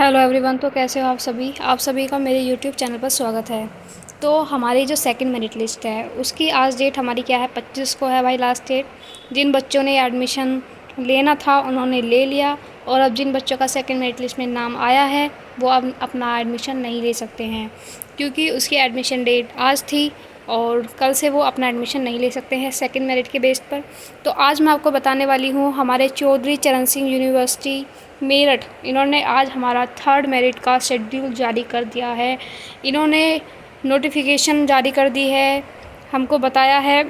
Hello everyone. तो कैसे हो आप सभी का मेरे यूट्यूब चैनल पर स्वागत है। तो हमारी जो सेकंड मेरिट लिस्ट है उसकी आज डेट हमारी क्या है, 25 को है भाई लास्ट डेट। जिन बच्चों ने एडमिशन लेना था उन्होंने ले लिया, और अब जिन बच्चों का सेकंड मेरिट लिस्ट में नाम आया है वो अब अपना एडमिशन नहीं ले सकते हैं, क्योंकि उसकी एडमिशन डेट आज थी और कल से वो अपना एडमिशन नहीं ले सकते हैं सेकंड मेरिट के बेस पर। तो आज मैं आपको बताने वाली हूँ हमारे चौधरी चरण सिंह यूनिवर्सिटी मेरठ, इन्होंने आज हमारा थर्ड मेरिट का शेड्यूल जारी कर दिया है। इन्होंने नोटिफिकेशन जारी कर दी है, हमको बताया है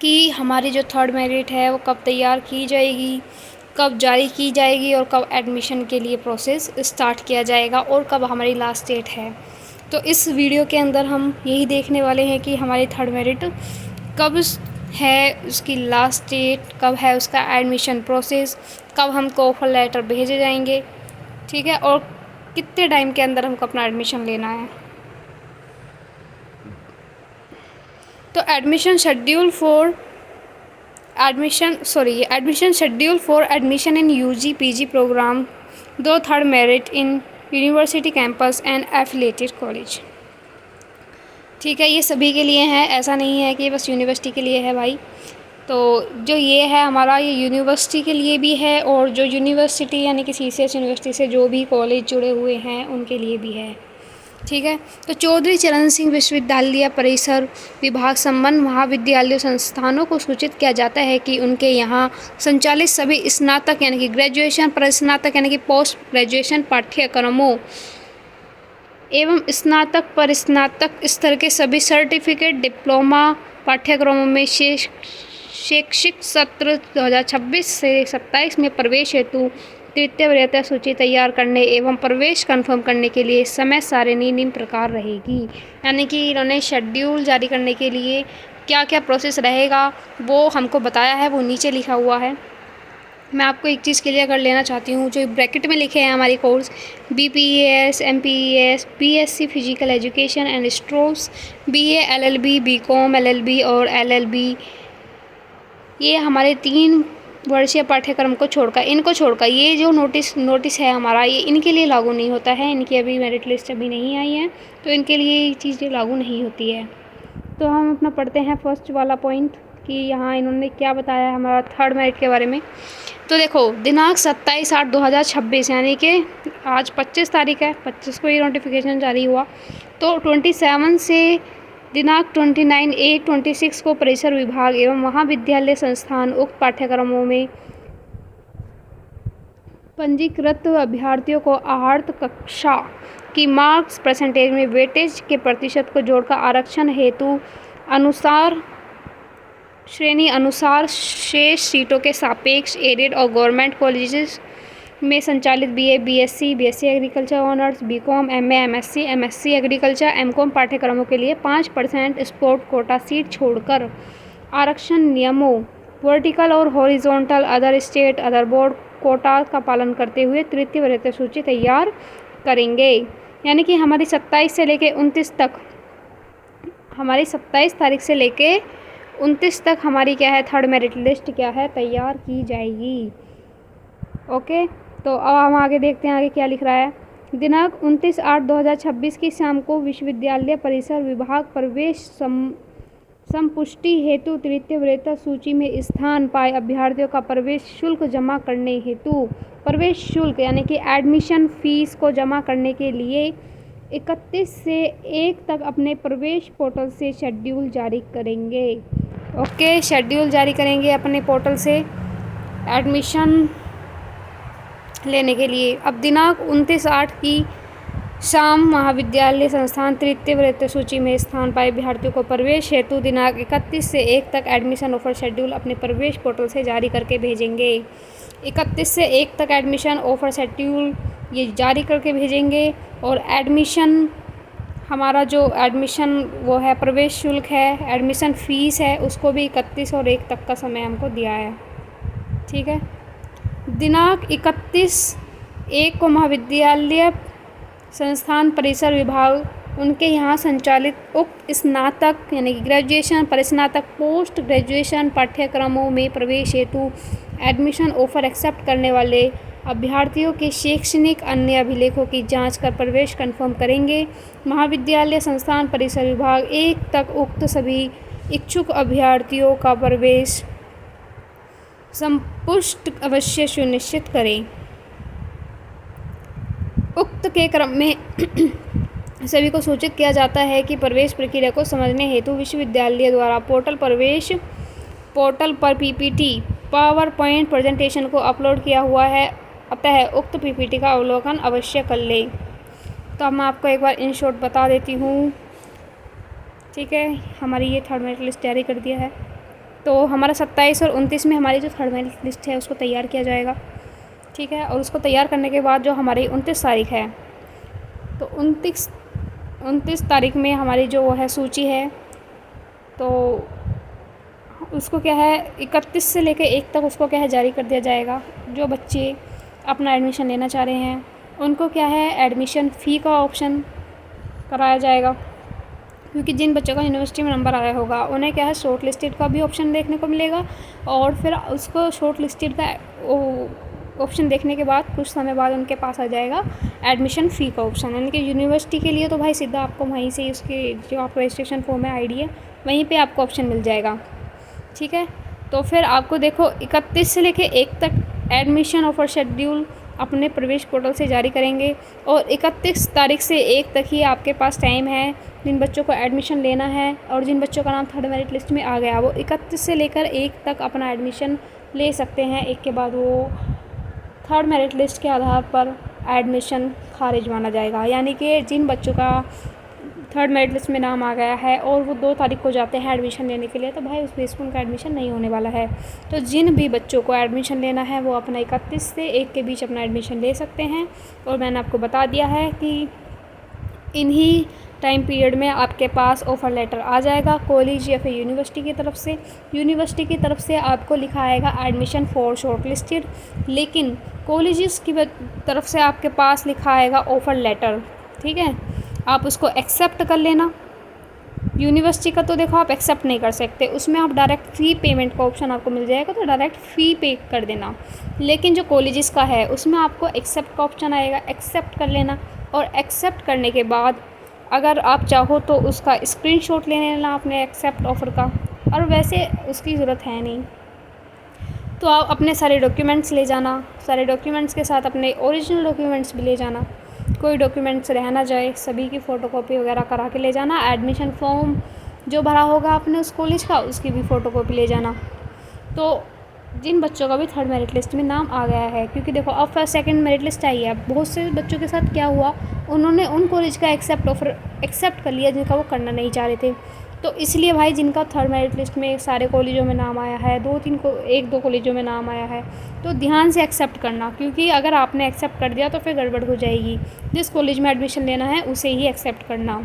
कि हमारी जो थर्ड मेरिट है वो कब तैयार की जाएगी, कब जारी की जाएगी और कब एडमिशन के लिए प्रोसेस स्टार्ट किया जाएगा और कब हमारी लास्ट डेट है। तो इस वीडियो के अंदर हम यही देखने वाले हैं कि हमारी थर्ड मेरिट कब है, उसकी लास्ट डेट कब है, उसका एडमिशन प्रोसेस कब हमको ऑफर लेटर भेजे जाएंगे, ठीक है, और कितने टाइम के अंदर हमको अपना एडमिशन लेना है। तो admission schedule for admission in UG PG programme दो third merit in university campus and affiliated college. ठीक है, ये सभी के लिए है, ऐसा नहीं है कि बस यूनिवर्सिटी के लिए है भाई। तो जो ये है हमारा, ये यूनिवर्सिटी के लिए भी है और जो यूनिवर्सिटी यानी कि सीसीएस यूनिवर्सिटी से जो भी कॉलेज जुड़े हुए हैं उनके लिए भी है। ठीक है, तो चौधरी चरण सिंह विश्वविद्यालय परिसर विभाग संबंध महाविद्यालय संस्थानों को सूचित किया जाता है कि उनके यहाँ संचालित सभी स्नातक यानी कि ग्रेजुएशन, परिस्नातक यानी कि पोस्ट ग्रेजुएशन पाठ्यक्रमों एवं स्नातक परिस्नातक स्तर के सभी सर्टिफिकेट डिप्लोमा पाठ्यक्रमों में शैक्षिक सत्र 2026 से 27 में प्रवेश हेतु तृतीय वरीयता सूची तैयार करने एवं प्रवेश कंफर्म करने के लिए समय सारिणी निम्न प्रकार रहेगी। यानी कि इन्होंने शेड्यूल जारी करने के लिए क्या क्या प्रोसेस रहेगा वो हमको बताया है, वो नीचे लिखा हुआ है। मैं आपको एक चीज़ क्लियर कर लेना चाहती हूँ, जो ब्रैकेट में लिखे हैं हमारी course BPES, MPES, BSc physical education and strokes, BA, LLB, BCom, LLB और LLB, ये हमारे 3 वर्षीय पाठ्यक्रम को छोड़कर, इनको छोड़कर ये जो नोटिस है हमारा, ये इनके लिए लागू नहीं होता है। इनकी अभी मेरिट लिस्ट अभी नहीं आई है, तो इनके लिए ये चीज़ें लागू नहीं होती है। तो हम अपना पढ़ते हैं फर्स्ट वाला पॉइंट कि यहाँ इन्होंने क्या बताया है हमारा थर्ड मेरिट के बारे में। तो देखो, दिनांक 27/8/2026 यानी कि आज 25 तारीख है, 25 को ये नोटिफिकेशन जारी हुआ। तो 27 से दिनांक 29/8/26 को परिसर विभाग एवं महाविद्यालय संस्थान उक्त पाठ्यक्रमों में पंजीकृत अभ्यर्थियों को आहर्त कक्षा की मार्क्स परसेंटेज में वेटेज के प्रतिशत को जोड़कर आरक्षण हेतु श्रेणी अनुसार शेष सीटों के सापेक्ष एडेड और गवर्नमेंट कॉलेजेस में संचालित BA, BSc agriculture honours, BCom, MA, MSc agriculture, MCom पाठ्यक्रमों के लिए 5% स्पोर्ट कोटा सीट छोड़कर आरक्षण नियमों वर्टिकल और horizontal other state other board quota का पालन करते हुए तृतीय वरीयता सूची तैयार करेंगे। यानी कि हमारी 27 से लेके 29 तक, हमारी 27 तारीख से लेके 29 तक हमारी क्या है, थर्ड मेरिट लिस्ट क्या है, तैयार की जाएगी। ओके, तो अब हम आगे देखते हैं आगे क्या लिख रहा है। दिनांक 29/8/2026 की शाम को विश्वविद्यालय परिसर विभाग प्रवेश संपुष्टि हेतु तृतीय वरीयता सूची में स्थान पाए अभ्यर्थियों का प्रवेश शुल्क जमा करने हेतु, प्रवेश शुल्क यानी कि एडमिशन फीस को जमा करने के लिए 31 से 1 तक अपने प्रवेश पोर्टल से शेड्यूल जारी करेंगे। ओके, शेड्यूल जारी करेंगे अपने पोर्टल से एडमिशन लेने के लिए। अब दिनांक 29/8 की शाम महाविद्यालय संस्थान तृतीय वरीयता सूची में स्थान पाए अभ्यर्थियों को प्रवेश हेतु दिनांक 31 से 1 तक एडमिशन ऑफर शेड्यूल अपने प्रवेश पोर्टल से जारी करके भेजेंगे। 31 से 1 तक एडमिशन ऑफर शेड्यूल ये जारी करके भेजेंगे, और एडमिशन हमारा जो एडमिशन वो है, प्रवेश शुल्क है, एडमिशन फ़ीस है, उसको भी 31 और 1 तक का समय हमको दिया है। ठीक है, दिनांक 31/1 को महाविद्यालय संस्थान परिसर विभाग उनके यहाँ संचालित उक्त स्नातक यानी कि ग्रेजुएशन, परिस्नातक, पोस्ट ग्रेजुएशन पाठ्यक्रमों में प्रवेश हेतु एडमिशन ऑफर एक्सेप्ट करने वाले अभ्यर्थियों के शैक्षणिक अन्य अभिलेखों की जांच कर प्रवेश कंफर्म करेंगे। महाविद्यालय संस्थान परिसर विभाग 1 तक उक्त सभी इच्छुक अभ्यर्थियों का प्रवेश संपुष्ट अवश्य सुनिश्चित करें। उक्त के क्रम में सभी को सूचित किया जाता है कि प्रवेश प्रक्रिया को समझने हेतु विश्वविद्यालय द्वारा पोर्टल पर पीपीटी पावर पॉइंट प्रेजेंटेशन को अपलोड किया हुआ है, अतः उक्त पीपीटी का अवलोकन अवश्य कर लें। तो अब मैं आपको एक बार इन शॉर्ट बता देती हूँ। ठीक है, हमारी ये थर्ड मेरिट लिस्ट तैयारी कर दिया है। तो हमारा 27 और 29 में हमारी जो थर्ड मेरिट लिस्ट है उसको तैयार किया जाएगा। ठीक है, और उसको तैयार करने के बाद जो हमारी 29 तारीख है, तो 29 तारीख में हमारी जो है सूची है, तो उसको क्या है 31 से लेकर 1 तक उसको क्या है जारी कर दिया जाएगा। जो बच्चे अपना एडमिशन लेना चाह रहे हैं उनको क्या है एडमिशन फ़ी का ऑप्शन कराया जाएगा, क्योंकि जिन बच्चों का यूनिवर्सिटी में नंबर आया होगा उन्हें क्या है शॉर्ट लिस्टेड का भी ऑप्शन देखने को मिलेगा, और फिर उसको शॉर्ट लिस्टेड का ऑप्शन देखने के बाद कुछ समय बाद उनके पास आ जाएगा एडमिशन फ़ी का ऑप्शन। यानी कि यूनिवर्सिटी के लिए तो भाई सीधा आपको वहीं से उसके जो आपका रजिस्ट्रेशन फॉर्म है आईडी है वहीं पे आपको ऑप्शन मिल जाएगा। ठीक है, तो फिर आपको देखो 31 से लेके 1 तक एडमिशन ऑफर शेड्यूल अपने प्रवेश पोर्टल से जारी करेंगे, और 31 तारीख से 1 तक ही आपके पास टाइम है जिन बच्चों को एडमिशन लेना है, और जिन बच्चों का नाम थर्ड मेरिट लिस्ट में आ गया वो 31 से लेकर 1 तक अपना एडमिशन ले सकते हैं। एक के बाद वो थर्ड मेरिट लिस्ट के आधार पर एडमिशन खारिज माना जाएगा। यानी कि जिन बच्चों का थर्ड मेरिट लिस्ट में नाम आ गया है और वो 2 तारीख को जाते हैं एडमिशन लेने के लिए, तो भाई उस बेस पर उनका एडमिशन नहीं होने वाला है। तो जिन भी बच्चों को एडमिशन लेना है वो अपना 31 से 1 के बीच अपना एडमिशन ले सकते हैं। और मैंने आपको बता दिया है कि इन्हीं टाइम पीरियड में आपके पास ऑफ़र लेटर आ जाएगा कॉलेज या फिर यूनिवर्सिटी की तरफ से। यूनिवर्सिटी की तरफ से आपको लिखा आएगा एडमिशन फॉर शॉर्ट लिस्टेड, लेकिन कॉलेजेस की तरफ से आपके पास लिखा आएगा ऑफ़र लेटर। ठीक है, आप उसको एक्सेप्ट कर लेना। यूनिवर्सिटी का तो देखो आप एक्सेप्ट नहीं कर सकते, उसमें आप डायरेक्ट फ़ी पेमेंट का ऑप्शन आपको मिल जाएगा, तो डायरेक्ट फ़ी पे कर देना। लेकिन जो कॉलेजेस का है उसमें आपको एक्सेप्ट का ऑप्शन आएगा, एक्सेप्ट कर लेना। और एक्सेप्ट करने के बाद अगर आप चाहो तो उसका स्क्रीनशॉट ले लेना अपने एक्सेप्ट ऑफ़र का, और वैसे उसकी ज़रूरत है नहीं। तो आप अपने सारे डॉक्यूमेंट्स ले जाना, सारे डॉक्यूमेंट्स के साथ अपने ओरिजिनल डॉक्यूमेंट्स भी ले जाना, कोई डॉक्यूमेंट्स रह ना जाए, सभी की फ़ोटोकॉपी वगैरह करा के ले जाना। एडमिशन फॉर्म जो भरा होगा आपने उस कॉलेज का उसकी भी फ़ोटोकॉपी ले जाना। तो जिन बच्चों का भी थर्ड मेरिट लिस्ट में नाम आ गया है, क्योंकि देखो अब फर्स्ट सेकंड मेरिट लिस्ट आई है, बहुत से बच्चों के साथ क्या हुआ उन्होंने उन कॉलेज का एक्सेप्ट कर लिया जिनका वो करना नहीं चाह रहे थे। तो इसलिए भाई जिनका थर्ड मेरिट लिस्ट में सारे कॉलेजों में नाम आया है, 1-2 कॉलेजों में नाम आया है, तो ध्यान से एक्सेप्ट करना, क्योंकि अगर आपने एक्सेप्ट कर दिया तो फिर गड़बड़ हो जाएगी। जिस कॉलेज में एडमिशन लेना है उसे ही एक्सेप्ट करना।